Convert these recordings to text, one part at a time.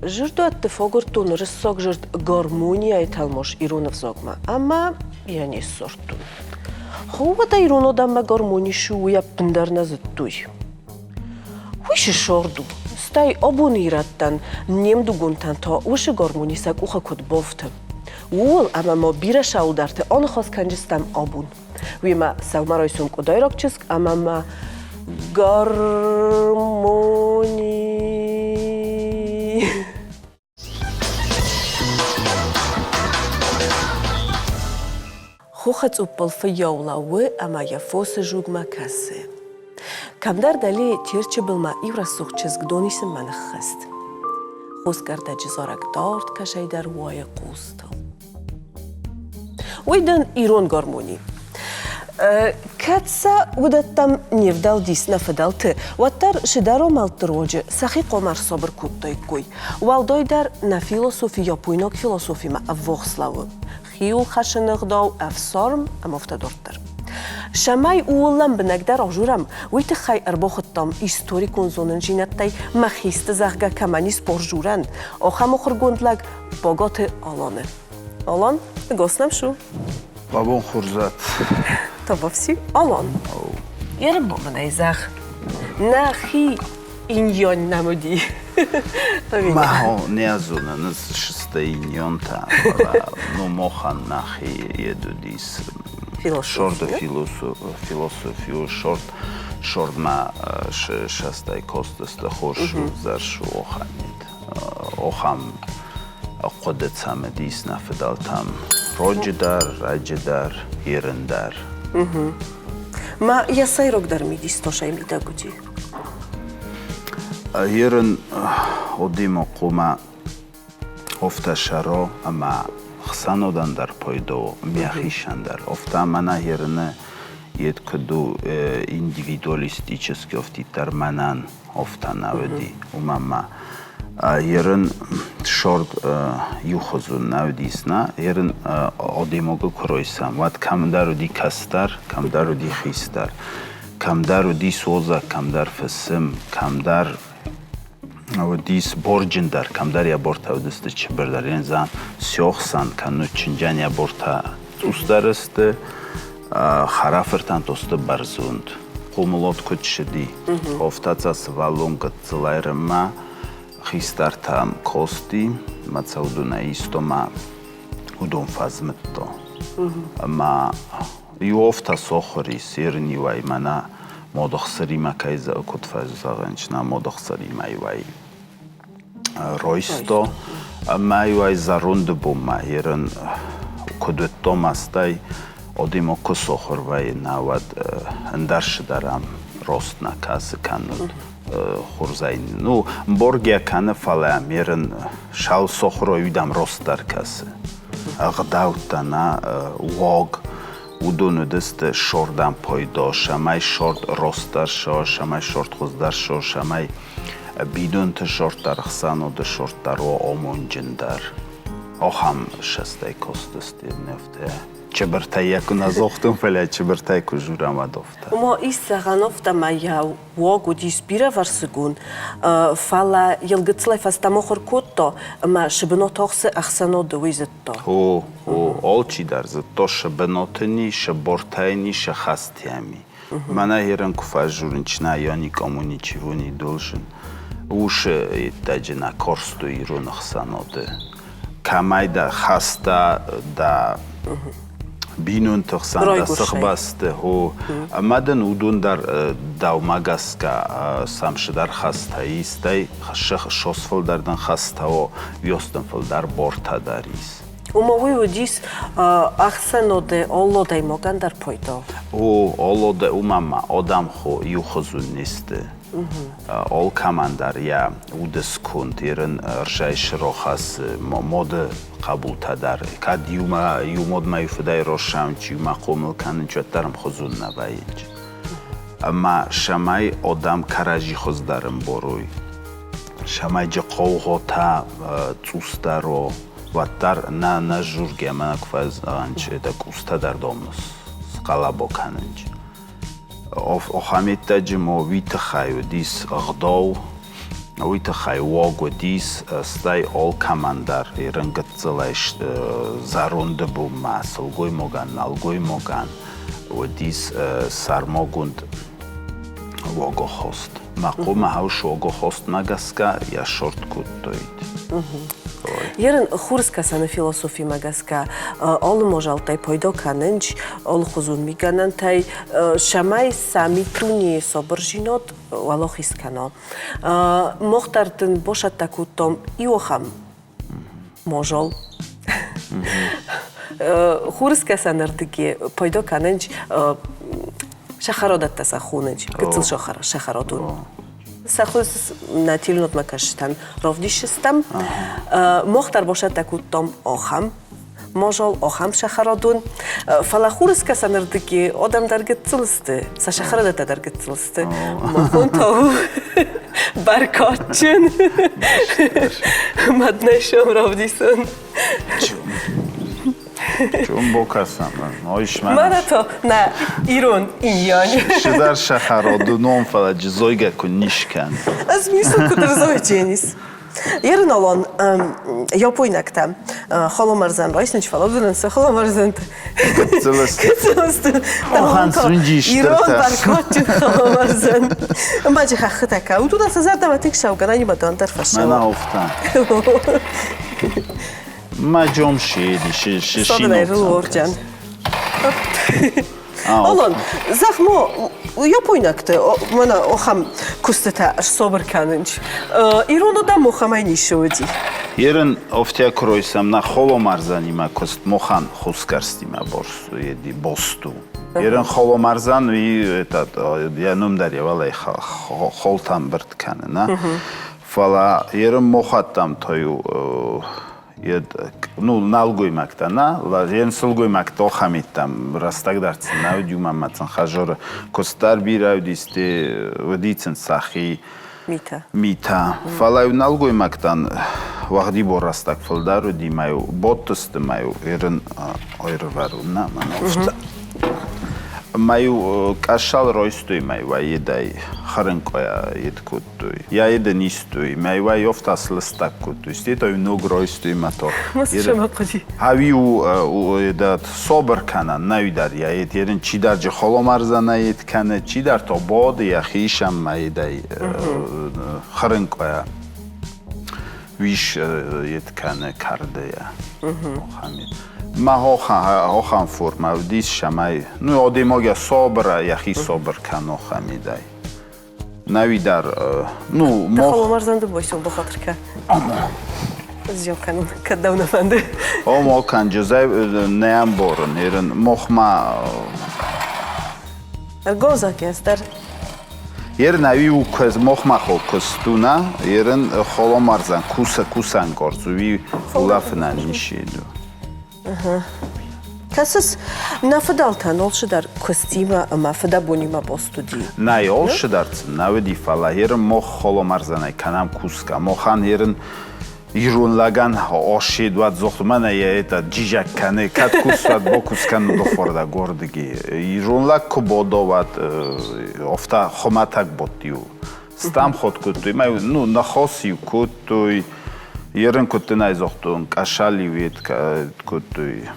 Жирду аттифогуртун рыссок жирд гармония еталмош иронов зогма, ама я не сортун. Ховата ироно дамма гармони шуя пиндарна зыттуй. Хуйши шорду, стай абонираттан, немдугунтан та уши гармони сак уха код бофтым. Уол ама ма бира шаударте, ан хас канжистам абун. Вима салмарой сумку дайракчиск, ама ма гармони. Хохац упал фияула вы, ама я фосы жугма кассе. Камдар дали тирче билма ивра сухчизг донисим манахаст. Хос гарда жизарак дард кашай дар вай қустал. Уйдан ирон гармони. Катса удаттам невдал дис нафадал ты. Ваттар шидаро малтроджи сахи комар собр куттай кой. Валдой дар на философия пуйнок философима аввохславы. Хиул хашыныгдау афсарм амофтадортар. Шамай уоллам бинагдар ажурам уйти хай арбохаттам историкун зонын жинаттай махист захга камани споржуран. Охам охыргундлаг богаты аланы. Алан, госнам шу. Бабон хурзат. Табавси алан. Ярым боманай зах. Нахи иньон намуди. Мао неазуна ныз шыста иньон та. Ну мохан нахи едудис. Шорда философию шорд ма шастай костаста хошу заршу оханит. Охам قدتم دیس نفدالتم راجدار هیرندر ما یا سایروک در میدیست تاشای میده گودی هیرن ادیم قوما افتشارا اما خسانودن در پایدو میخیشن در افتا منه هیرنه ید کدو ایندیویدوالیستیچسکی افتی در منن افتا نودی ما Երն շորդ յուխոզուն նավդիսնա, երն ադեմոգը կրոյսամ, վատ կամդար ու դի կաստար, կամդար ու դի խիստար, կամդար ու դի սոզա, կամդար ֆսմ, կամդար ու դիս բորջնդար, կամդար յա բորթա ու դստը չբրդար, երն զան սյոխսան, կանու չնջան յա բորթա ուստարըստը, խարաֆրտան տոստը բարզունդ, խումուլոտ կոչշդի, հովտացաս վալուն կծլայրմա, Խիստարտամ կոստի, մացաուդունա իստոմա ուդոն ֆազմտտո, մա իովտա սոխորիս երնի վայ մանա մոդոխսրի մակայզա կոտվայ զաղանչնա մոդոխսրի մայվայ ռոյստո, մա իվայ զարունդը բոմա երն կոդվետտո մաստայ ոդիմոկո սոխորվայ նավատ ընդարշդարամ ռոստնա կասը կանուդ, خورزاین نو برگیا کنه فلام میرن شال سخروی دم راستر کسی اقداوت نه واگ ودونو دست شوردم پایدا شمای شورد راستر شو شمای شورد خزدر شو شمای بیدون ت شورد در خسان و د شورد در و آمونجندر آخام شسته کاستستی نفته چبرتای یکون از اختم فعلا چبرتای کجورم ادافته. ما ایستگانفته مایا واقعی دیسپیره ورسگون فعلا یلگتسلای فستم آخر کتا ما شبنات آخس اخسانو دویزت تا. آلچی درزت تا شبناتنی شبرتاینی شخستیمی. من هرن کفاجورن چنا یانی کامونی چیونی دلشن. اوش تاجنا کارستو ایران اخسانو ده. کمای دا خسته دا بینون تخسان دا سخباسته هو مدن ودون در داوماگاس که سامش در خسته ایستای شوسفل دردن خسته و ویستنفل در بورتا داریست. Умовой удис ахсаноде олодай моган дар пойдо. Олоде умама адам хо юхозун несте. Ол камандар я удескунд ерен ржайш рохас моде قبول تدار کاد یومد میفدای روشم چی مقامل کنن چطورم خزون نبایج اما شمای آدم کراجی خز دارم بروی شمای جقوه تا توستارو و در نه جورگی من کفاز آنچه دکوستا در دامنس سقلا بکننج آخامیت تجمع ویت خیو دیس اغداو Uite, hai uogodis, stai all comandar, irângățăleș, zarundăbu masă, goi mogan, algoi mogan, odis sarmogund uogohost. Maquma haush uogohost magaska, ja short kuttoid. Ерен хурскасаны философи магаска ол можалтай пойдо каненч ол хузун миганантай шамай самитуни собржинот валохискано мохтартын бошаттакутом иохам можол хурскасанырдыги пойдо каненч шахародаттаса хуненч гыцыл шахародун Сахуз натилнот макаштан ровдишистам мохтар бошад такутом охам можол охам шахародун фалахурска санырдыки одамдар гыцылысты са шахарадатадар гыцылысты мохун тау баркотчун маднешом ровдисын Чум бокасам, ойшман. Марато на ирон иньян. Шидар шахародуном фаладжи зойга кунишкан. Аз мисля кудр зойдженис. Ерен олон япойнакта холомарзан ройснич фалодулынса холомарзанты. Кыцылысты. Охан сүнжиштірті. Ирон баркотчун холомарзан. Бачы хақытака. Утуда сазарда тек шаугана нибадан тарфаша. Мана офтан. Маджом шеди, Содна рулорджан. Олон, захмо япойнакта мана охам кустата собр канынч. Ироно да мохамай нишоди. Ерен офтя кройсам на холомарзан има кост мохан хускарстима борсу еди босту. Ерен холомарзан и этот я номдаря валай холтам біртканы, на. Фала ерен мохаттам тою ну налгой мактана лажен сулгой макто хамитам растагдарцын навдюма мацын хажор костар биравдисте вдицын сахи мита фалай налгой мактан вахди борастак фылдару димаю боттысты маю ерін ойрвару на мана маю кашал ройстуй маю ваедай харынкоя едкуттуй я еден истуй маю вай офтас лыстак куттуй стетой ног ройстуй мато авиу едат собр канан навидар я ед ерин чидар же холомарзана едкане чидар то бод я хишам маедай харынкоя виш едкане кардея хамид ما هوخان فرما و دیس شمای نو آدماگه صبر یخی صبر کنو خمیدای نوی در نو ما خلومارزنده باشم بخاطر که زیاد کنم کدو نفنده ما کن جزای نیم بارن ایرن مخما گوزا که است در یر نوی او کز مخما خو کستونه ایرن خلومارزن کوسن گرزوی لفنن میشیدو Касас нафадалтан олшидар костима мафадабонима постуди. Най олшидарцын наведи фала ерин мох холомарзанай канам куска мохан ерин ирунлаган ошидват зохту мана я это джижак кане кат кусват бо кускан дофорда гордиги ирунлак кубодоват офта хоматак ботиу стам хот кутуй май ну нахосиу кутуй ерин кутынай зохтун кашали вет кутуй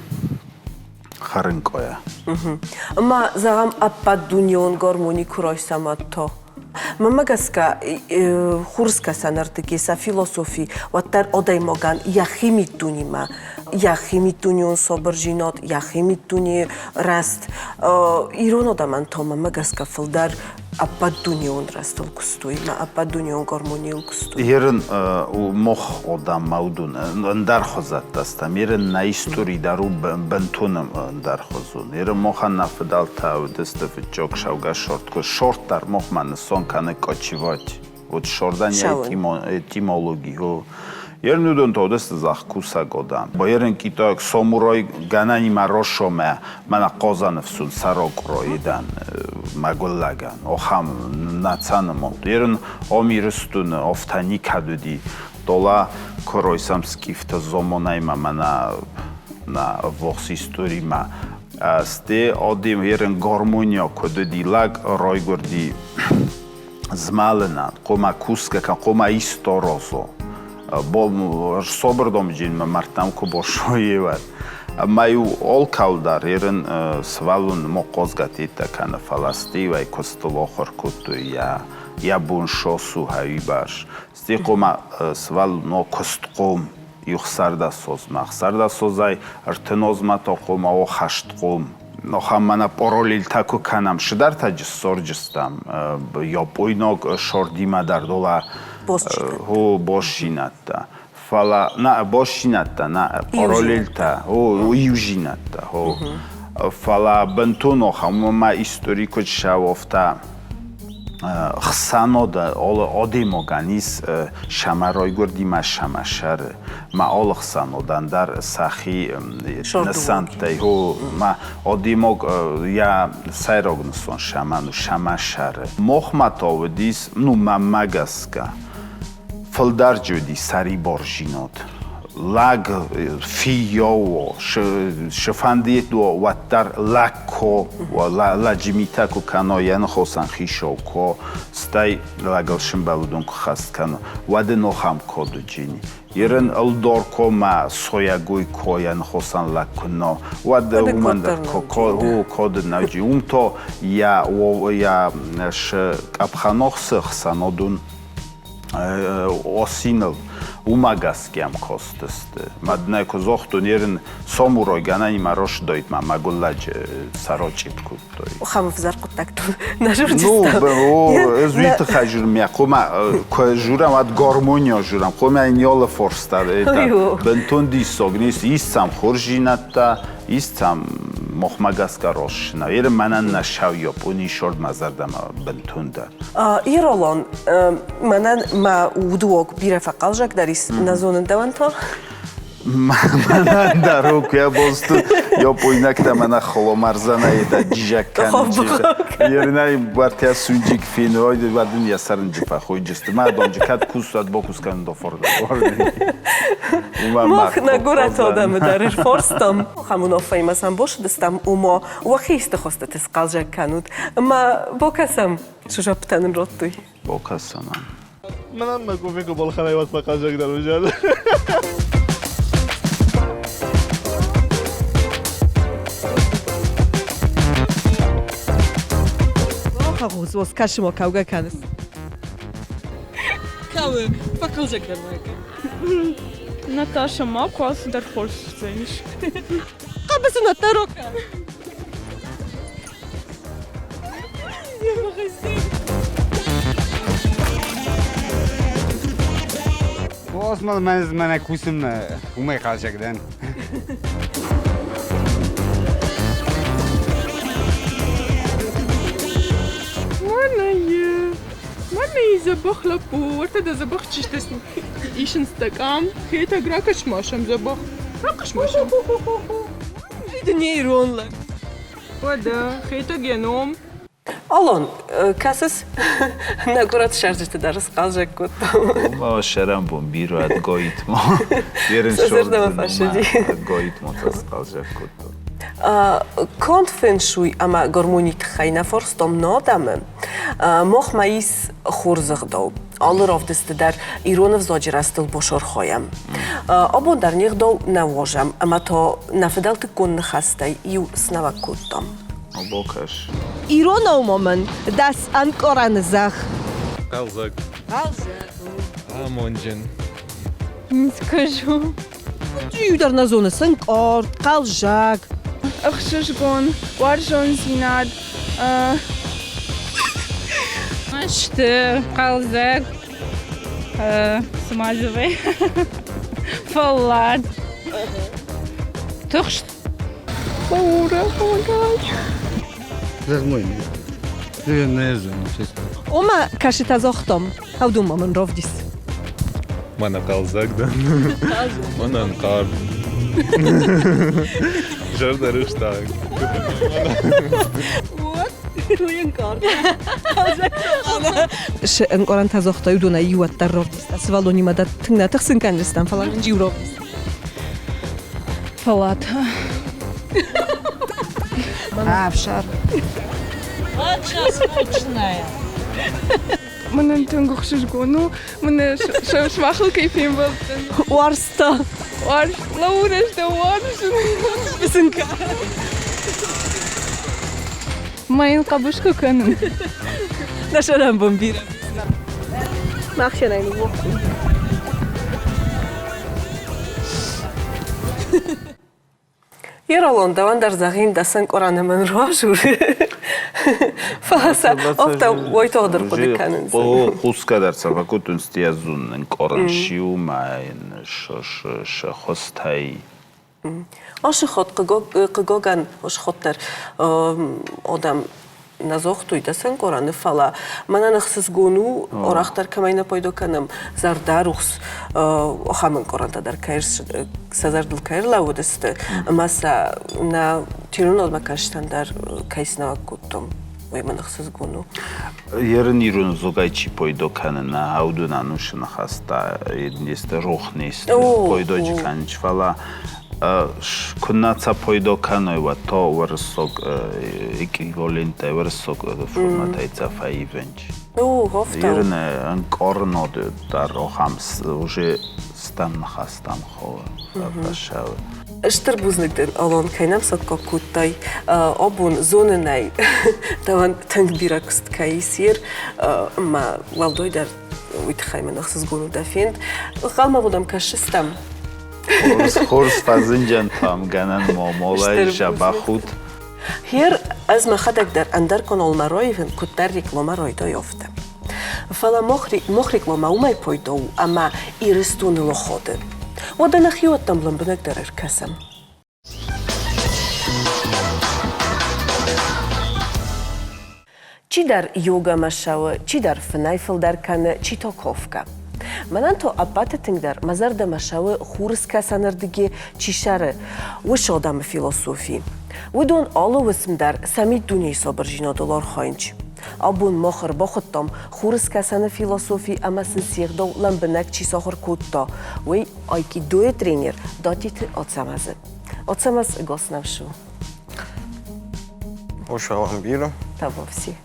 харынкоя. Ма загам аппад дуньон гормони куройсаматто. Мамагаска хурска санартыки са философи ваттар одай моган яхимит дунима яхимит дунион собржинот яхимит дуни раст ироно даман то мамагаска фылдар аппад дунион растыл кустуй ма аппад дунион гормонил кустуй ерин мох одам маудун ндар хозаттастам ерин на истори дару бентунам ндар хозун ерин мохан нафдал тау дестеф чок шавга шортко шорттар мохман сон кане кочивать вот шордан этимологию ерин удон тодест зах куса годам бо ерин киток сомурой ганани марошоме мана qozanıfsun sarokroidan magolлаган охам нацанмол ерин омирстун офтани кадуди дола коройсам скифта зомонайма мана на вохс историма сте одим ерин гормония кодуди лаг ройгорди zmalena, qoma kuska, qoma istorozo. Bo sobrdom jin martam ko boshoyevat. Maju olkaldar irin svalun moqozgatita kana falastiva i kostolohor kutu ja bunshosu haybash. Stiqoma svalun no kostqom yuxsarda sozma. Xsarda sozay rtenozmato qoma o hashtqom. No hamana porolilta ku kanam shdartaj sorjstam. Yopuynog shordima dardola boșinata. Fala, na boșinata, na paralelta, iujinata. Fala bentono hamma istorico șavofta xanoda odimoganis șamaroigur dima șamașar ma ol xanodan dar sahi nasantei ma odimog ja sairognuson șamanu șamașar moxmatovdis nu mamagaska Făldargiudi sari borjinot. Lag fiyowo shfandiet do watar lako la jimita ko kano yan khosan khisho ko stai lagal shimbaludun khast kano wade no ham kodu jini yeren aldor ko ma soyaguy ko yan khosan lakuno wade umandar ko kod naji umto ya sh kapkhanox xanodun osinel umagaskiam kosteste madne ko zohtun yerin somuroy ganani marosh doit ma magulaj sarochitku toy Xam vzarqutakt najurdistam. Ну, ezvit khajur mi qoma ko juram ad gormonio juram qoma inyola forstar eta benton disognis isam khorjinata isam moxmagaska roshna yer manan nashavyo puni shord mazardam bentunda Irolon manan ma udwok birefa qaljak daris nazonen davanto Manan daruk ya bostu yopuynak mana xolomarzana eda jijakkan yernay bartia sunjik fin oyde badin yasarın jifa xoyjist ma donji kat kusat bokuskan do forda Moh nagurat odam darir forstam Hamuno faymasam bosh distam umo waxist xostates qaljak kanut ma bokasam shujaptan rottuy bokasam منم مگومی که بالخانه واسه قاجک در وجود Хагус was кашмо кавга канес. Кавы, покажи кармайка. Наташа Макwas der Holzfinish. Қабас на тарока. Osman men kusum umay qaljakdan. Mana izabakh lapu, orta da zabakh chishtasni. Ishin stakam, kheta grakash masham zabakh. Grakash masham. Neyronlar. Vada, kheta genom. Alon kasas nagurat sharjte daris qaljak kut ما شرم بون بیرو اد گویت ما یرن Sazırdama fashidi. گویت ما تاس قالجak kut Konfenshui ama gormonit khayna forstom nodam moh mais khurzgdo Alırov dar Ironov zojirastil boshor khoyam Obon dar nigdo nawojam ama to nafdalt kun khastay iu snava kutom بوکش Ironov moment das ankoran zach. Qalzak. Amonjin. Не скажу. Юдар на зоны сынкор, қалжак. Ахшишгон, варжон зинад. Что, қалзак, смазывай, фалат. Toch Баура, помогай. Zagmoyni. Ne znam, često. Oma kašita zohtom. Havdu maman rovdis. Mana qalzak da. Mana anqar. Jarda rushtag. Ш анкоран тазохта юдуна юаттар ровдис. Свалони мада тыңна тықсын канжыстан falan жив ровдис. фалат. Авшар. Вот сейчас начинаем. Mână tângă și zgonu, mână și machel că-i fi învățân. Oarsta. Oar, la urește oar și... Bisânca. Mai în cabușcă că nu. Nașa n-am bămbiră. Mach n-ai nu. Երալոնդա վանդարձաղին դասան կորանման ռոաժուր։ Ֆասա, օվտա ոյտող դրպոդի կաննց։ Խուսկա դարձավ, ակուտ ունց տիազուն են կորանշիում այն շխոստայի։ Աշխոտ կգոգան աշխոտներ օդամ նազողտույ դասան կորանը ֆալա մանանախսս գոնու օրախտար կամայնա պոյդոկանամ զարդարուխս օխամն կորանտադար կայրս սազարդլ կայր լավոդստը մասա նա թիրուն ոլմակաշտանդար կայսնավակուտում ոյ մանախսս գոնու Երն իրուն զոգայչի պոյդոկանը նա հաուդուն անուշը նխաստա եստը ռոխնիստ պոյդոջկան չվալա Քննացա պոյդոկանոյվա թո վրսոկ էկիվոլենտ է վրսոկ ֆորմատայցա ֆայվենջ հովտա Երնը ընկորնոդ դարոխամս ուժե ստամ նխաստամ խովը ապաշավը Շտրբուզնիկդեն ալոն կայնամ սոտ կոկուտայ օբուն զոննայ տավան թնգ բիրակուստ կայիսիր մա վալդոյ դար ուիտ խայմեն ախսыз գոնու դաֆինդ խալմա վոդամ կաշստամ Խորս ֆազնջան թամ գանան մոմոլայ շաբախուտ Hier az maxadak dar andar kon olmaroyven kutarrik lomaroydo yofte. Fala mochrik loma umay poydo ama iristun lochode. Oda nachiot tam lambnak dar kasam. Чи дар йога машава, чи дар фнайфл дар кана, чи токовка. Мананто апатетинг дар мазар да машава хурска санардиги чишары, уш адам философи. Видон аловысм дар самит дуняй собржино долар хайнч. Абун мохр бохоттам хурска сана философи ама синсирдо ламбнак чи сохор кутто. Уй айки дуе тренер датит отсамазы. Отсамаз госнавшу. Ушалам бира. Тавовси.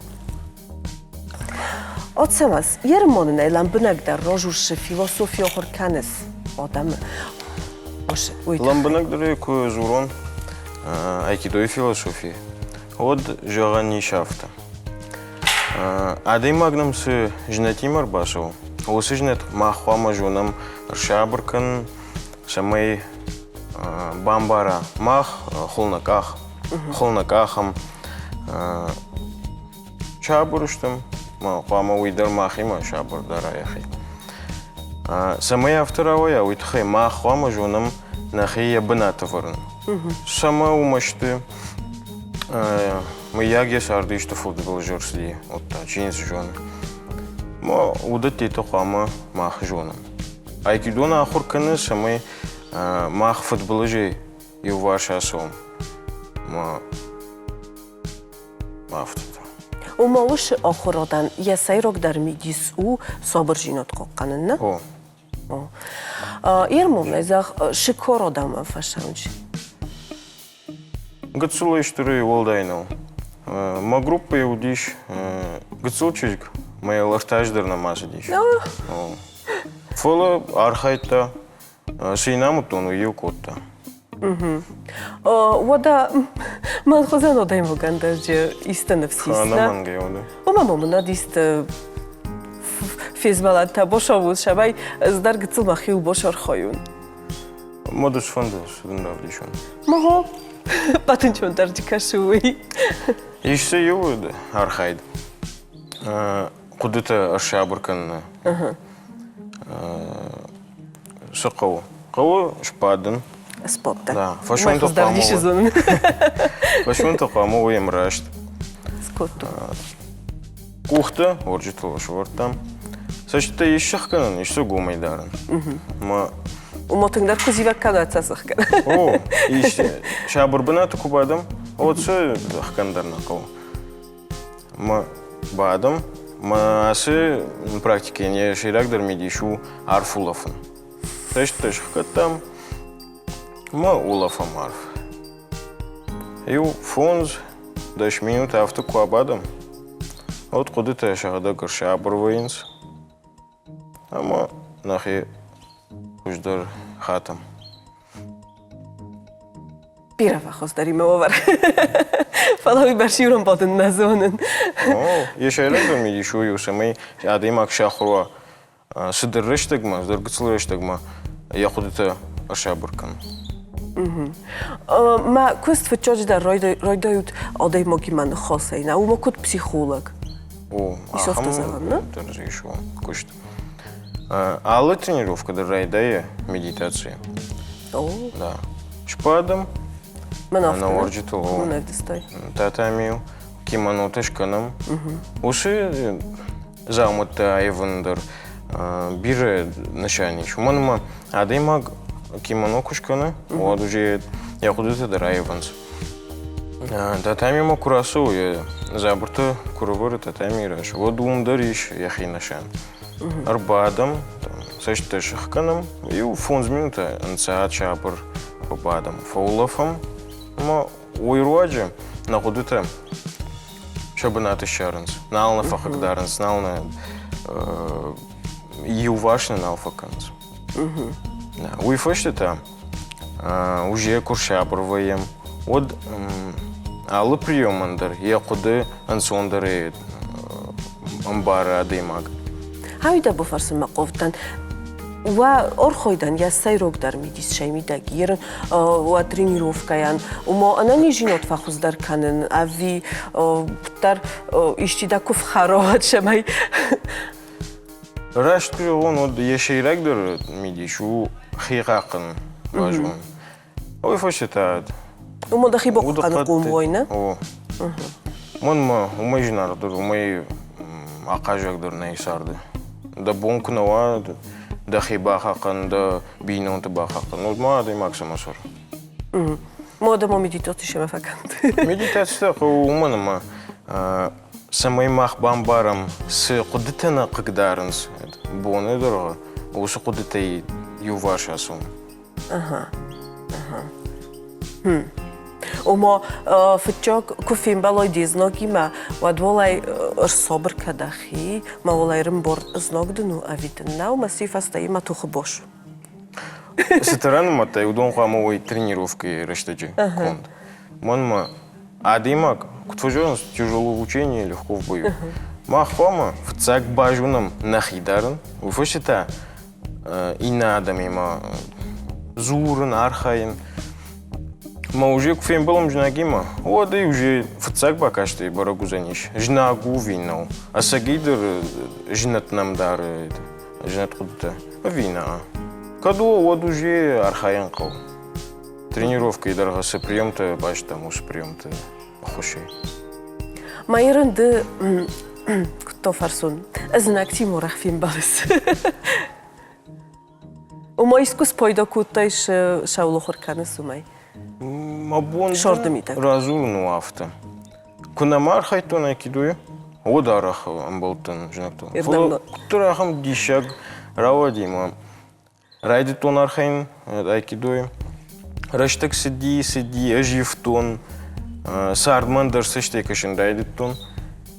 Отсамаз, ермоннай ламбнак дар рожурше философия хорканес. Адам Ламбнак дар ко зурон айкидои философии. Од жогани шафта. Адей магнам се жнатимар башал. Осы жнат махвама жонам шабркан самай бамбара мах холнакахам шабруштам махвама уйдар махима шабр дараяхи. Самай авторовая уйтхай махвама жонам нахия бнатоварн. Сама умашты мы яге сарды что футбол жорсли от чинс жон. Ма удати то хама мах жонам. Айкидона ахурканы самай мах футбол же и ваша сом. Ма мафтата. Умауш ахурадан ясайрок дар мидис у собржинот қоққанына? О. Ермон айзах шикор адам фашанч. Гацула иштуры волдайнал. Ма группа иудиш гацулчик моя лартаждар намазы диш. Фола архайта сейнамутону юкотта. Вода манхозан одаим вогандаже истана всисна. Ханаманга yoda. Мамамна дист физбалата бошавуз шабай здар гцул махиу бошар хоюн. Модус фондус гндавдишон. Маго патенчон даржикашуи. Ишсе юда архайд. Кудыта ашабркан. Сақау. Қау шпадын. Спотта. Да, фашонто қаму. Фашонто қаму емрашт. Скотту. Кухта, оржитова швартам. Сашта ишахкан, ишсо гумайдаран. Ма Умотыңдар кузивак канатсасыққан. О, иште шабырбынаты кубадам. Отсы хакандарна қау. Ма бадам, ма асы практике не ширагдар медишу арфулафын. Сашта шахкатам. Ма улафам арф. Ю фонз 10 минут авто куабадам. От қудыта шағада кірші абыр войынс. Ама нахи ұждар хатам. Birava xostari meovar. Falavi barşiuron bodun nazonun. Yaşaylardır mı yaşıyor samay adaymak şahruva sıdırıştıgma, zdırgıçılıştıgma yaxudita aşağı bırkan. Ma kust fıçoci da roydayut oday mogiman xosayna. Umo kut psixolog. Исофта залан, да? Тоже еще кушать. Алла тренировка, да, райдая медитация. Да. Шпадом. На орджиту. Татамил. Кимоно тешканом. Уши замута айвандер. Бире начальнич. Манма адаймаг кимоно кушкана. Вот уже я худо-то да айванс. Татами ма курасу я забрта куровары татами раш. Вот умдариш я хинашан. Арбадам, сочта шахканом и у фонз минута анцаат шапар побадам. Фаулафам ма уйруаджи находута шабанаты шаранс. Нална фахагдаранс, нална ювашна налфаканс. Уйфаштата уже куршапар воем. Вот аллы приемандар, я куды ансондары амбара адаймаг. Хавида буфарсын мақовтан. Ва орхойдан я сайрогдар мидис шаймидаги. Ерн ва тренировкаян. Умо анани жинот фахуздар канен. Ави тар иштида куф хароат шамай. Рашт прион вот ешейрагдыр мидиш у хиқақын важун. Ой фашетад. Умо да хибоқ қаны қум война? Манма умай жинардыр, умай ақажагдыр нейсарды. Да бонкнава, да хибақақын, да бейнонты бақақын. Вот ма адаймак самасор. Мо да мо медитации шамафакант. Медитация уманама самай мах бамбарам с қудытана қыгдарынс. Боны дұрға. Осы қудытай юваш асум. Умо фычок куфим балой дизногима вадволай собр кадахи ма волай рымбор зногдыну авитнау масифаста има тухы бош. Сетаран матай удон хамовой тренировки раштаджи конд. Манма адимак кутфужон тяжелое учение легко в бою. Махома в цак бажунам нахидарн уфашита и надо мимо зурн архаин. Ма уже куфем балом жнагима. Вот и уже в цак бакашты барагузаниш. Жнагу винал. А сагидер жнат нам дары. Жнат куда-то вина. Каду вот уже архаин кал. Тренировка и дорога с прием-то бач там уж прием-то хоши. Майрынды кто фарсон. Знак Тимур ахфим балыс. Умо искус пойда кутайш шаулохор каныс умай. Мабонда разумну авто. Кунамар хайтона кидуе. Ударах амбалтан жнакту. Кутарахам дишаг равадима. Райди тон архайн айкидуе. Раштак сиди ажифтон. Сардмандар сыштекашин райди тон.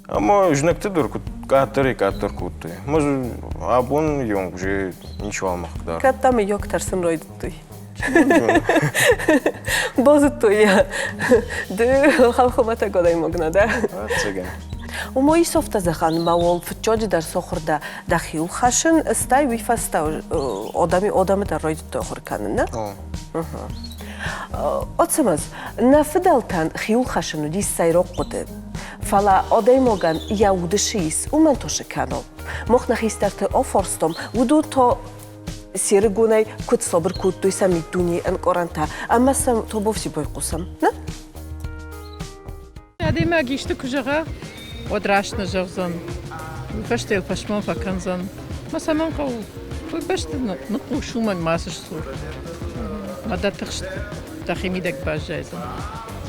Ама жнакты дур катыр кутты. Может абон йонг уже ничего алмахдар. Каттамы йок тарсын ройдуй. Бозуту я. Ды халхумата годай могна, да? Цыган. Умо исофта захан мавол фчоди дар сохурда дахил хашин стай вифаста одами дар ройдуй хурканын, да? Отсамаз, на фидалтан хил хашину дис сайрок қуды. Фала одай моган я удышиис уман тоши канал. Мохна хистарты офорстом уду то сиргунай кут собр кут туйса митуни анкоранта. Ама сам то бовси бойқусам, на? Адема гишты кужага одрашны жавзан. Фаштел пашман факанзан. Масаман кау. Башты нуку шуман масыш сур. Мадатыш дахимидек бажайзан.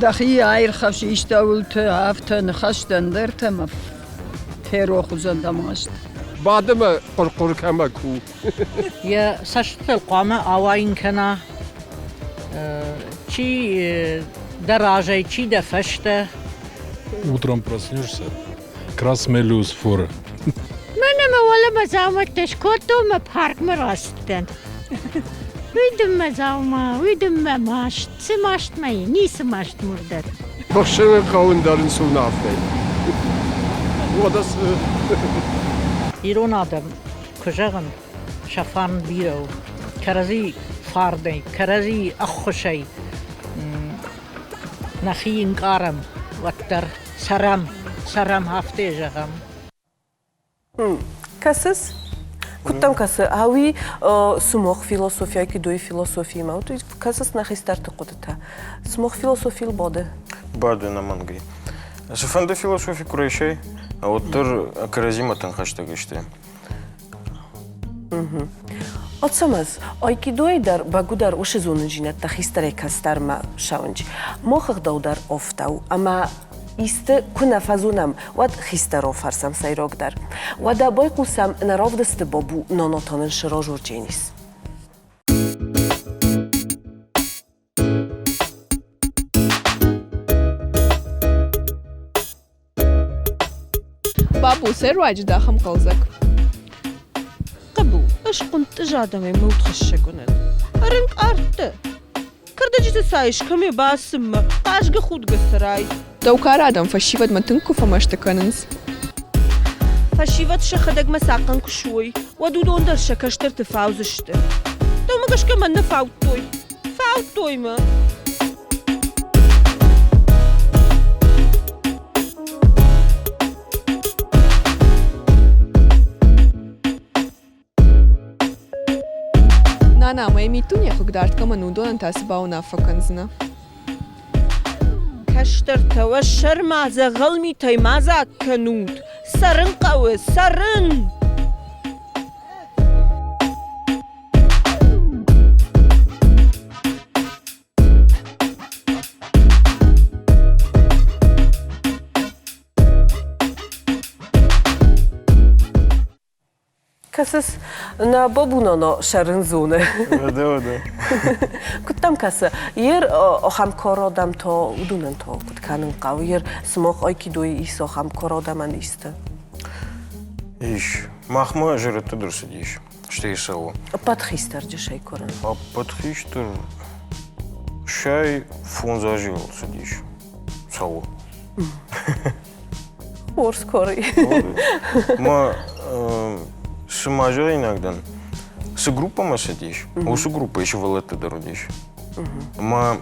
Дахи айр хавши иштаулт афтан хаштандер тамаф. Теро хузан дамашт. بعد ما قرقر كمكو يا سشت القامة أوين كنا چي دراجة چي دفشته Утром проснешься, красмелюс фур. Мене والا مزاومتش کدوم پارک مراستن. ویدم مزاوما ویدم ماشت سماشت می نیس ماشت مردر. Başını kavundarın suyunu affet. O da ایران آدم کجاگن شفان بیرو کرزی فاردی کرزی اخوشی نخی انکارم وقتر سرم هفته جگم. Kasız? Kuttam kası. Havi sumok filosofiya ki doy filosofiya ma. Tu kasız nahistar te kodata. Sumok filosofil bode. Бады на манги. Шефенде философи курайшай, а вот тер каразиматан хаштаг işte. Отсамаз, айкидои дар багудар уши зунжинат та хистаре кастар ма шаунж. Мохах даудар офтау, ама исты куна фазунам вад хистаро фарсам сайрогдар. Вада бойкусам наровдасты бобу нонотанын широ журдженис. بابو سر واجد داخم قلزك. قبو اش قنت جادمي موت خشكونن رنگ ارت كردجت سايش كمي باسم قاشق خود قسراي تو كار آدم فشيفت ما تنكو فماشتكننز. فشيفت شخدق مساقن كشوي ودودون در شكشتر تفاوزشت تو مگش كمان فاوتوي ما Nana, mă emitu nie hugdart că mă nu doan tas bauna făcânzna. كشتر توشر مازا غلمي تاي مازا كنوت سرن قوي سرن Kasız na babunono şarın zune. Да. Kuttam kası. Yer ham korodam to udunan to kutkanın qav. Yer smok aykidoy iso ham korodaman iste. Иш. Махма жирет дурсы диш. Что и сало. Patxistarcı şey koran. А подхищтер шай фон зажил сидишь. Сало. Ors kori. Ма шимажа иногда. С группами сидишь. Уж группа еще валеты дородишь. Ма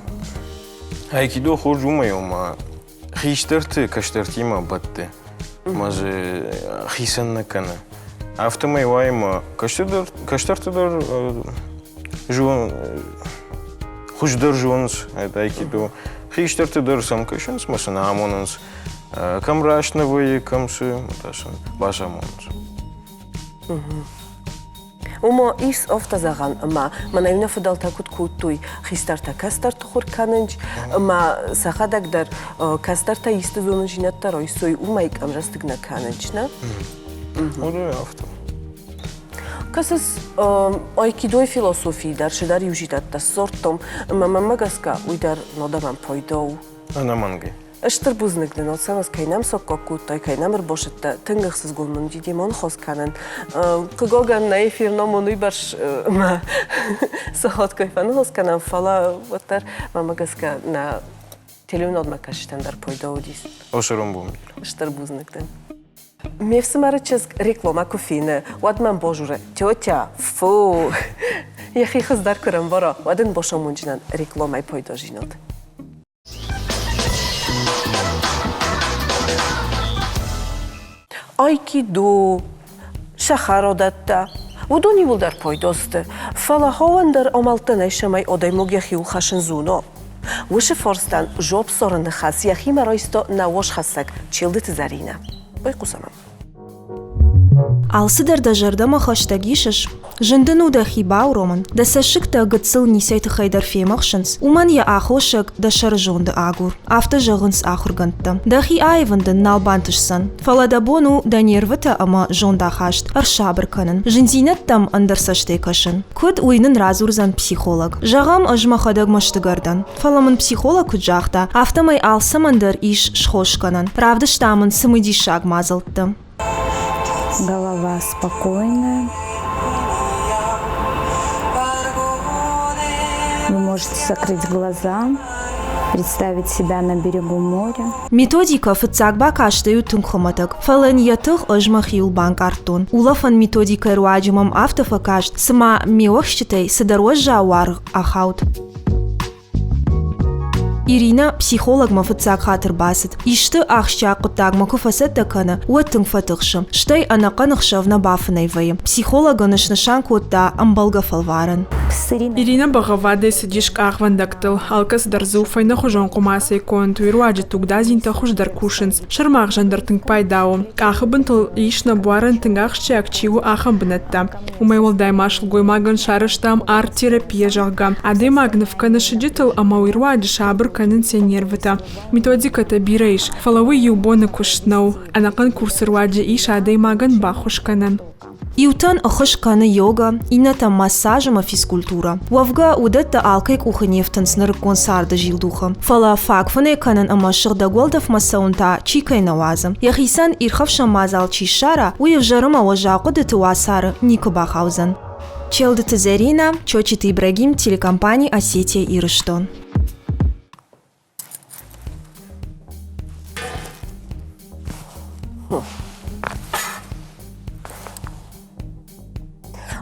айкидо хожу мою ма хищтерты каштерти батты. Ма же хисен кана. Автомай вайма каштерты дар жон хуждар жонс это айкидо. Хищтерты дар сам кашенс масана амонс. Камрашновые камши маташан башамонс. Умо ис офтазаган ма манайна фдалта куткутуй хистарта кастарт хурканынж ма сахадагдар кастарта исты зонжинатта ройсой умай камрастыгна канынжна. Ода авто. Касас айкидой философии дар шидар южитатта сортом мамагаска уйдар нодаман пойдоу. Ана манги. Штыр бузныкдын олсаңыз кайнам соккокуттай кайнам ырбошытта тыңгыксыз голмун жидемон хосканын кыгоган на эфирно монуй баш ма сохот койфаны хосканан фала ваттар мамагаска на телевин одма кашитандар пойдоу дис. Ошаром бум. Штыр бузныкдын. Мевсымары чызг реклама кофейны вадман божуре тетя фу яхи кыздар көрөм боро вадын бошомунжинан рекламай пойдо жинот. Айкидо, шахародатта, удони булдар пойдосты. Фалаховандар омалтан айшамай одаймог яхи улхашын зуно. Выши форстан жоп сорынды хас яхи маройсто на вош хасак чилдыты зарина. Ой кусамам. Алсы дардажардама хаштагишаш, Жындыну да хиба уроман, да сашик да гыцыл нисайты хайдар фемахшынс, уман я ахошак да шаржон да агур, авто жығынс ахургантта. Да хи айвандан налбантышсан, фала да бону да нервата ама жон да хашт, аршабр канын, жынзинат там андарсаштай кашын. Куд уйнын разурзан психолог. Жағам ажмахадаг маштыгардан. Фаламын психолог куджахта, автомай алсамандар иш шхошканан. Правда штамын сымыди шаг мазалтты. Голова спокойная. Вы можете закрыть глаза, представить себя на берегу моря. Методика фыцагба каштаю тунхоматак. Фален ятых ажмахил банкартон. Улафан методика руаджимам автофакашт. Сама миохщитай садорожжа вар ахаут. Ирина психолог мафыцак хатыр басыт. Ишты ахща кутагма куфасет дакана уаттың фатықшы. Штай анақанықшавна бафынай вайым. Психолога нышнышан котта амбалга фалваран. Ирина бағавады сидишк ахвандактыл. Алкас дарзу файна хужон кумасай конту ируаджи тугдазин тахуш дар кушынс. Шармақ жандар тынг пайдау. Ахы бынтыл ишна буаран тынгахшчы акчиву ахам бынатта. Умай волдай машыл гоймаган шарыштам арт-терапия жалга. Ады магнывка нашидитыл ама ируаджи шабыр канын нервата. Методика та бирайш. Фалавы юбоны куштнау. Анакан курсыр ваджи иш ады маган бахуш канын. Иутан ахышканы йога, ината массажама физкультура. Вавга удатта алкайк уханевтан снарык консарда жилдуха. Фала факфане канан амашыгда голдав масаунта чикай навазам. Яхисан ирхавша мазал чишара, уев жарыма важаку даты васары Ника Бахаузан. Челдыты Зарина, Чочит Ибрагим, телекомпания Осетия и Рыштон.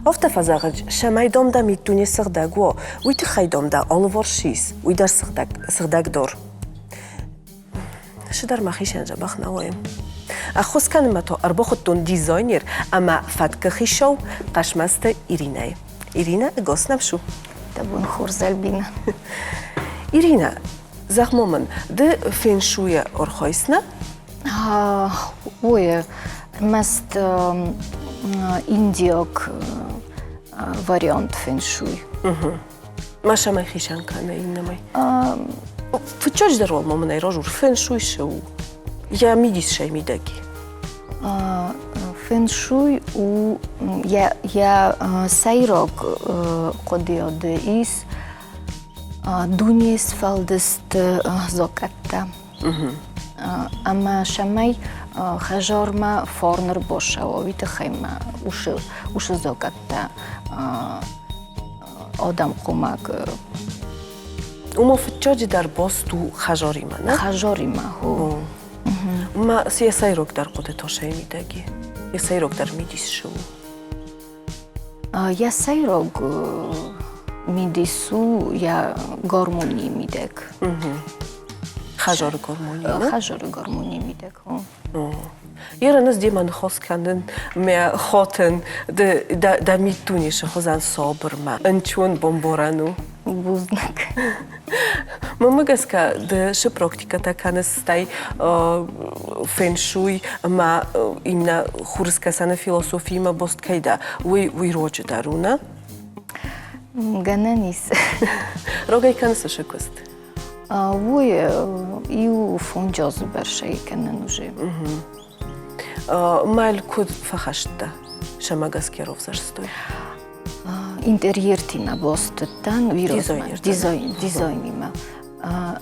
Ofta fazagaj shamay domda mitune sirdago, uyti khaydomda olvorshis, uydar sirdagdor. Shidar makhishan jabakh nawaim. Akhos kan mato arbokhotun designer ama fatka khishaw qashmasta Irinay. Irina gosnabshu. Tabun khurzelbina. Irina, zakhmoman de feng shui orkhoysna? Ой, mest индиок вариант фэншуй. Маша май хишан кана иннамай. Фучож дарвал маманай рожур фэншуй шоу. Я мидис шай мидаги. Фэншуй у я сайрок кодиоде ис дунис фалдест зокатта. Ама шамай хажорма форнер бошао вита хайма уши зокатта адам кумак ума фучоджи дар босту хажорима на хажорима хо ма сия сайрок дар коде тошай мидаги я сайрок дар мидис шоу я сайрок мидису я гормони мидек хажор гормони хажор гормони мидек хо Иранас деман хос канден ме хотен да митунише хозан собрма анчун бомборану бузнак мамагаска да ше практиката канес стай фэншуй ма имна хурскасана философия ма бост кайда уй роджи даруна гананис рогай канес ше кост уй иу фунджоз бершей канен уже Майл куд фахашта шамагаскеров зашстой. Интерьертина бостан вирозма дизайнима.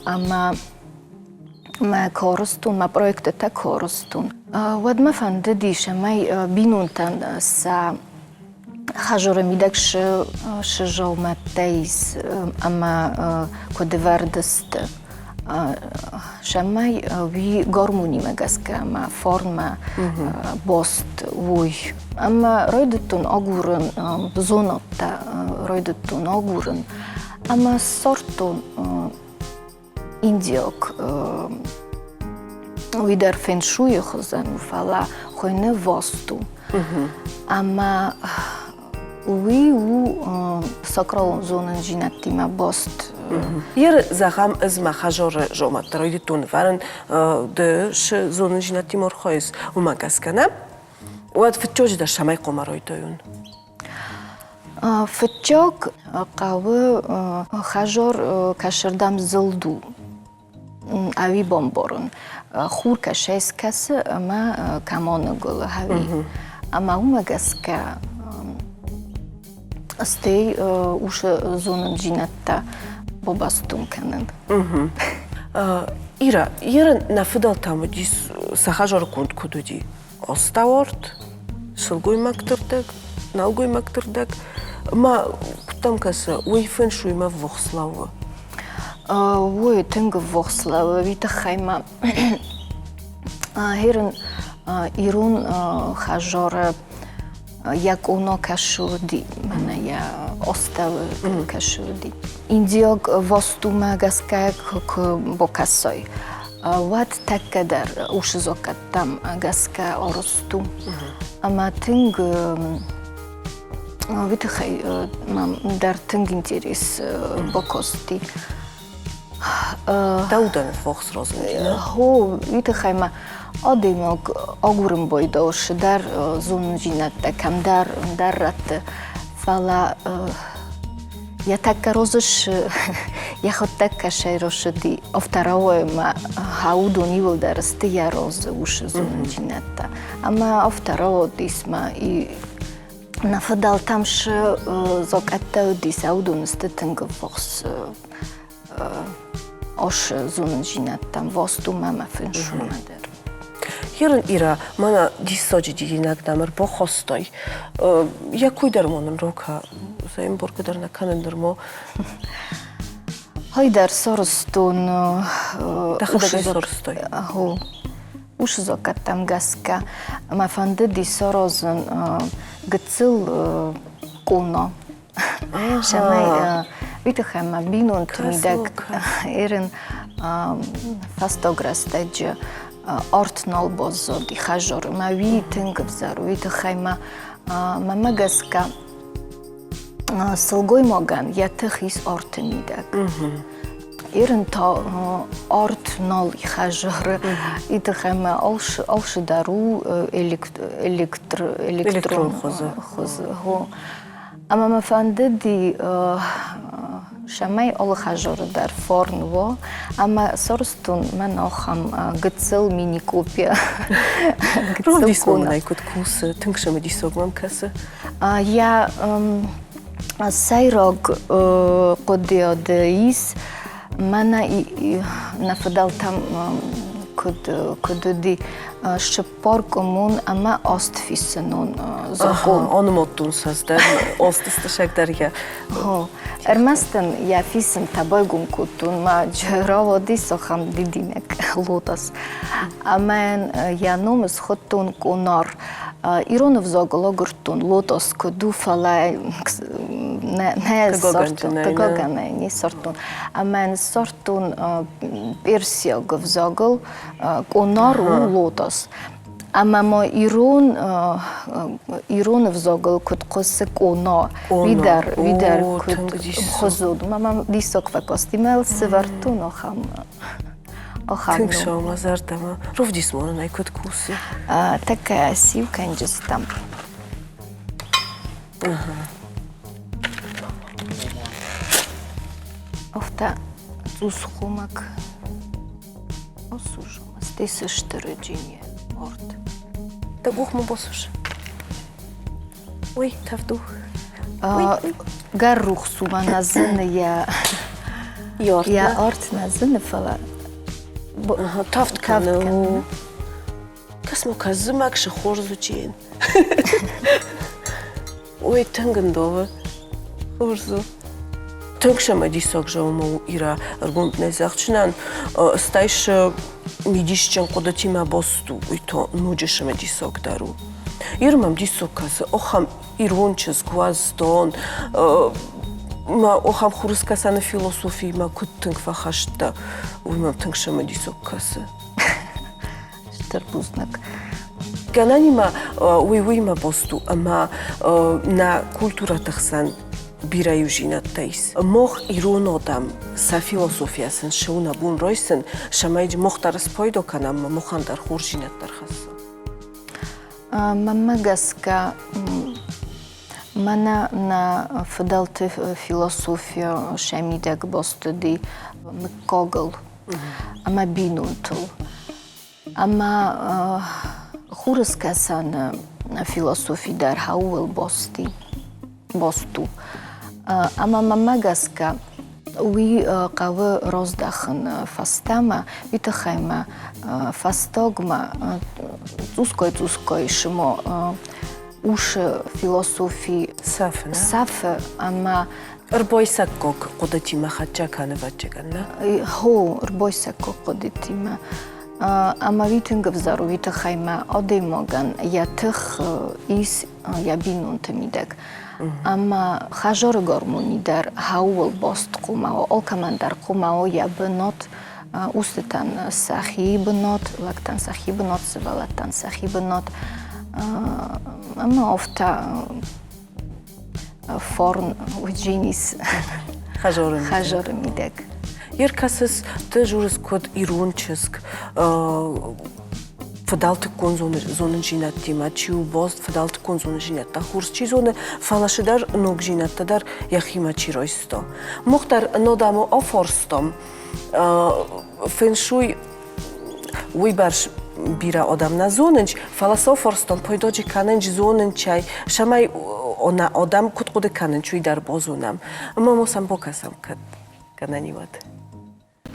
Ама ма коростун ма проекте та коростун. Вадма фанде диша май бинунтан са хажора мидакш шжол матейс ама кодевардест Шамай ви гормони магаска ма форма бост уй ама ройдетун огурын зонотта ройдетун огурын ама сортун индиок уйдар фэншуй хозан фала хойне восту ама уи у сакралон зонан жинаттима бост Hier zagam izma хажора жома троидитун варен de ш зонан жинатти морхойс умагаскана Уад фчоджи да шамай комаройдоюн Фытчок қавы хажор кашырдам зылду. Ави бомборын. Хур кашайс касы, ама камоны гылы хави. Ама умагаска стей ушы зонын жинатта бобастун канын. Ира, ерін нафыдал тамы дис сахажор кунд кудуди. Оставорт, шылгой мактырдак, налгой мактырдак. Ма кутам касы уйфен шуйма вохславы. Ой, тынғы вохславы, вита хайма. Херін ирун хажоры як оно кашуди, мана я оставы кашуди. Индиог востума гаскак к бокасой. Ват так кадар ушизокат там гаска оросту. Ама тынг витахай дар тынг интерес бокости. Даудан вохс розмедина. Хо витахайма Одимог огурым бойдош дар зун жинатта камдар даррат фала я такка розыш я хот такка шайрошди овтароема хауду нивол дарсты я розы уш зун жинатта ама овтаро дисма и нафадал тамш зокатта дис аудунсты тынг вохс ош зун жинаттам восту мама феншумадер. Ерін Ира, мана диссоджи дидинак дамыр бо хостой. Я куйдар монын рока, заим боргадар на канендар мо. Хайдар соростун... Дахададай соростой. Хо. Уш зокаттам гаска. Ма фанды ди сорозын гыцыл куно. Шамай витахама бинун тумидак ерин фастограстаджи орт нолбозо ди хажор ма ви тынгывзару витахайма мамагаска сылгой моган ятых из ортымидак. Ерин то орт нол и хажор витахайма олши дару электрон хозы. Ама ма фанды ди шамай ол хажоры дар форнво, ама сорстун ман охам гыцыл мини-копия. Ровдис монай кут кусы, тынгшамы дисог мам касы? Я сайрог кодиоды мана нафадал там кододи шыппор комун ама остфисенун зогон. Оны моттун саздар, остыстышакдарга. Эрмастын я фисен табойгун кутун, ма джерово дисохам дидинек лотос. Амен я номес хоттун конор. Иронов зогол огуртун лотос коду фала не сортун, тагогане не сортун. Амен сортун персиог в зогол конор лотос. Ама мо ирон в зогол кут косе коно видар кут хозуд. Мама дисок вакостимел севартун охам. Тынгшау мазардама. Ровдис монай кут кусы. Такая сивка инжес там. Офта зусхумак осужумас. Тесе штырыджине орт. Да гух му босуш. Ой, тавду. Гаррух сума назыны я орт назыны фала. Тавд кану. Касмо казымак шахор зучен. Ой, тынгындовы. Орзу. Тынгшама дисок жаумау Ира аргумт незахчнан стайш мидишчен кодатима босту уйто нуджешама дисок дару. Ирмам дисок касы охам ирончыз гваздон ма охам хурускасаны философии ма кут тынг фахашта уймам тынгшама дисок касы. Штарбузнак. Гананима уйма босту ама на культура тахсан бираю жинаттайс. Мох ирон одам са философиясын шауна бун ройсын шамайджи мохтарыс пойдо канам мохандар хур жинаттар хасы. Мамагаска Mana na fedalty filosofia szemidek bostudy mkogl, ama binuntul. Ama huruskasa na filosofii dar hauel bostu. Ama mamagaska ui qawe rozdachen fastama vitachema fastogma cuskoj shmo ush filosofii safe ama Rboysakok qodatima khatchakane vacheganna. Ho rboysakok qodatima ama vitengv zaru vitachema odemogan yatkh is yabinuntemidek. Ama khajor gormoni dar haul bost qumao olkamandar qumao yabnot ustetan sahibnot laktan sahibnot zvalatan sahibnot ama ofta forn ujinis khajormidek. Yerkasas te juriskod irunchesk fedalty konzonen jinattima chiu bost fedalty konzonen jinatta hurs chizone falashidar nog jinatta dar yachima chiroisto muhtar nodamo oforstom feng shui uibarsh bira odam na zonench falasoforstom poidoji kanench zonenchai shamai ona odam kutqude kanench uidar bozunam momosam bokasam kananivat.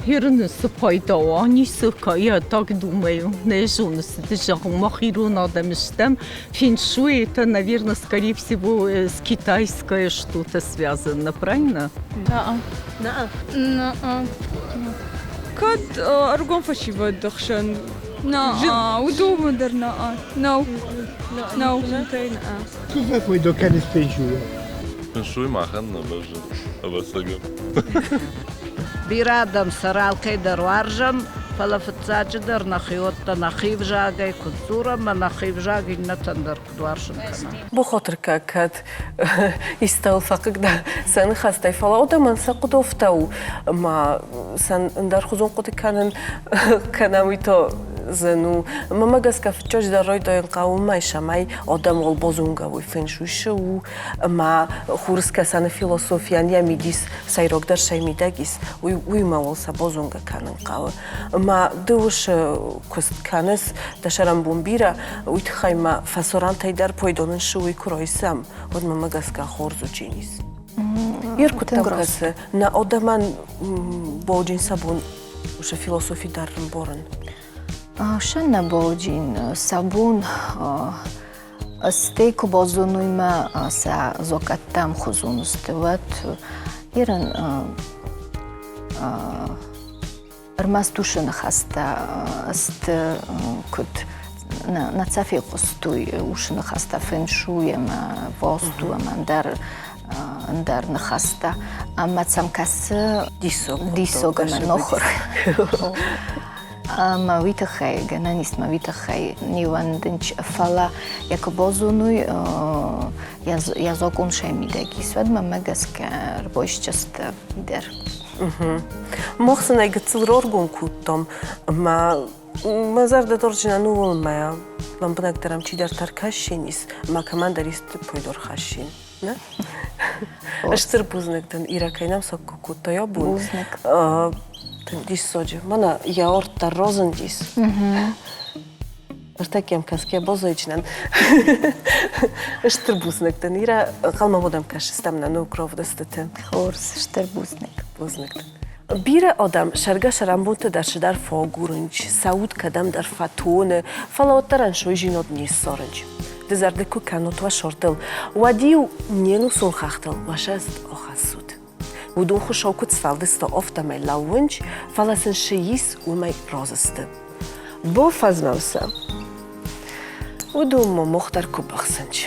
Hirnысы пайдау, анисыка, я так думаю, на жонысы, даже махирун адамистам, фэншуй это, наверное, скорее всего, с китайское что-то связано, правильно? Да. Kad argon fashiva dakhshan. Udum darna. No. Как вы до конец фэншуй? Фэншуй махан на боже. Абасага. Бирадам саралкай дарваржам, фалафцадждар нахиотта нахивжагай культура, ма нахивжагай натандар кдваршам кана. بخاطر كاد يستوفق ده سن خسته فلا أدم سقط أفتاو ما سن در خزون قط كانويتو زنو ما مجلس كفتش در رأي داين قوم ما يشمعي أدم والبازونجا ويفنشوشو ما خورس كسان فيلسوفيان يميديس سيروك در شيء ميداجيس ويما والس بازونجا كانن قوم ما دوش كست كانس دشرم بومبيرا ويتخيما فسران تيدار بويدونن شوي كرويسام ودما مجلس كخورزو جينيس يركض تبغس نا أدمان بوجين سبون وش فيلسوفي دار بورن شن بوجين سبون استيكو بازونويما سا زوكاتام خزون استوات يرن ارماستوشن خاستا است كد на цафи qostui ushna khasta fenshui ma vostu andar na khasta amma tsamkas disog ma nokhor ma vitakhay gananis ma vitakhay nivandench fala yakobozunui yazokun shemidegi swad ma magaska rboishchasta der moxna igtsilrorgun kuttom ma مازار دورجنا نوول مايا لامبنا قدرام چی در ترکشینیس ما کمان دریست پویدور خشین نه اشتر بوزنکتن ایراکاینام ساکو کوتایا بون بوزنک تن دیس سوجه مانا یاور در روزن دیس ارتاكيام كاسكيا بوزويجنان اشتر بوزنكتن ايرا قلما بودم كاش استمنا نو كروف دستتن خورس اشتر بوزنكتن بیر آدم شرگا شرمبونت در شدر فاگورنج سعود کدم در فتونه فلاوترن شوی جینود نیست سارنج دزردکو کنوت و شورتل و دیو نینو سون خختل و شست آخسود و دون خوشاوکت سفلدستا افتا می لاونج فلاسن شییس و می رازسته با فزموسه و دون ما مختر کو بخسنج